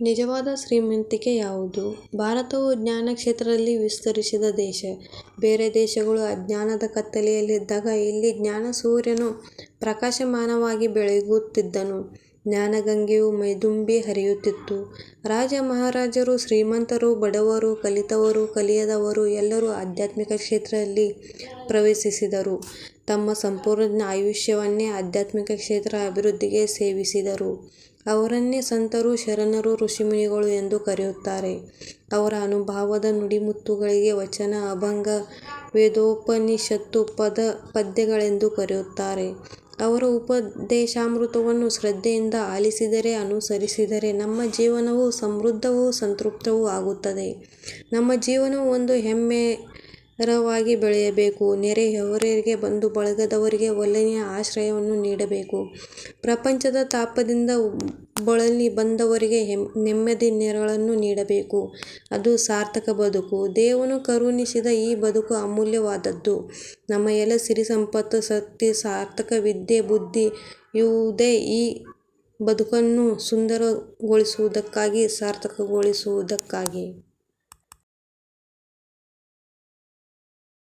ನಿಜವಾದ ಶ್ರೀಮಂತಿಕೆ ಯಾವುದು? ಭಾರತವು ಜ್ಞಾನ ಕ್ಷೇತ್ರದಲ್ಲಿ ವಿಸ್ತರಿಸಿದ ದೇಶ. ಬೇರೆ ದೇಶಗಳು ಅಜ್ಞಾನದ ಕತ್ತಲೆಯಲ್ಲಿದ್ದಾಗ ಇಲ್ಲಿ ಜ್ಞಾನ ಸೂರ್ಯನು ಪ್ರಕಾಶಮಾನವಾಗಿ ಬೆಳಗುತ್ತಿದ್ದನು. ಜ್ಞಾನಗಂಗೆಯು ಮೈದುಂಬಿ ಹರಿಯುತ್ತಿತ್ತು. ರಾಜ ಮಹಾರಾಜರು, ಶ್ರೀಮಂತರು, ಬಡವರು, ಕಲಿತವರು, ಕಲಿಯದವರು ಎಲ್ಲರೂ ಆಧ್ಯಾತ್ಮಿಕ ಕ್ಷೇತ್ರದಲ್ಲಿ ಪ್ರವೇಶಿಸಿದರು. ತಮ್ಮ ಸಂಪೂರ್ಣ ಆಯುಷ್ಯವನ್ನೇ ಆಧ್ಯಾತ್ಮಿಕ ಕ್ಷೇತ್ರ ಅಭಿವೃದ್ಧಿಗೆ ಸೇವಿಸಿದರು. ಅವರನ್ನೇ ಸಂತರು, ಶರಣರು, ಋಷಿಮುನಿಗಳು ಎಂದು ಕರೆಯುತ್ತಾರೆ. ಅವರ ಅನುಭವದ ನುಡಿಮುತ್ತುಗಳಿಗೆ ವಚನ, ಅಭಂಗ, ವೇದೋಪನಿಷತ್ತು, ಪದ್ಯಗಳೆಂದು ಕರೆಯುತ್ತಾರೆ. ಅವರ ಉಪದೇಶಾಮೃತವನ್ನು ಶ್ರದ್ಧೆಯಿಂದ ಆಲಿಸಿದರೆ, ಅನುಸರಿಸಿದರೆ ನಮ್ಮ ಜೀವನವು ಸಮೃದ್ಧವೂ ಸಂತೃಪ್ತವೂ ಆಗುತ್ತದೆ. ನಮ್ಮ ಜೀವನವು ಒಂದು ಹೆಮ್ಮೆರವಾಗಿ ಬೆಳೆಯಬೇಕು. ನೆರೆಹೊರೆಯವರಿಗೆ, ಬಂಧು ಬಳಗದವರಿಗೆ ಒಳ್ಳೆಯ ಆಶ್ರಯವನ್ನು ನೀಡಬೇಕು. ಪ್ರಪಂಚದ ತಾಪದಿಂದ ಬಳಲಿ ಬಂದವರಿಗೆ ನೆಮ್ಮದಿ ನೆರಳನ್ನು ನೀಡಬೇಕು. ಅದು ಸಾರ್ಥಕ ಬದುಕು. ದೇವನು ಕರುಣಿಸಿದ ಈ ಬದುಕು ಅಮೂಲ್ಯವಾದದ್ದು. ನಮ್ಮ ಎಲ್ಲ ಸಿರಿ ಸಂಪತ್ತು, ಶಕ್ತಿ, ಸಾರ್ಥಕ ವಿದ್ಯೆ, ಬುದ್ಧಿ ಇವುದೇ ಈ ಬದುಕನ್ನು ಸುಂದರಗೊಳಿಸುವುದಕ್ಕಾಗಿ, ಸಾರ್ಥಕಗೊಳಿಸುವುದಕ್ಕಾಗಿ.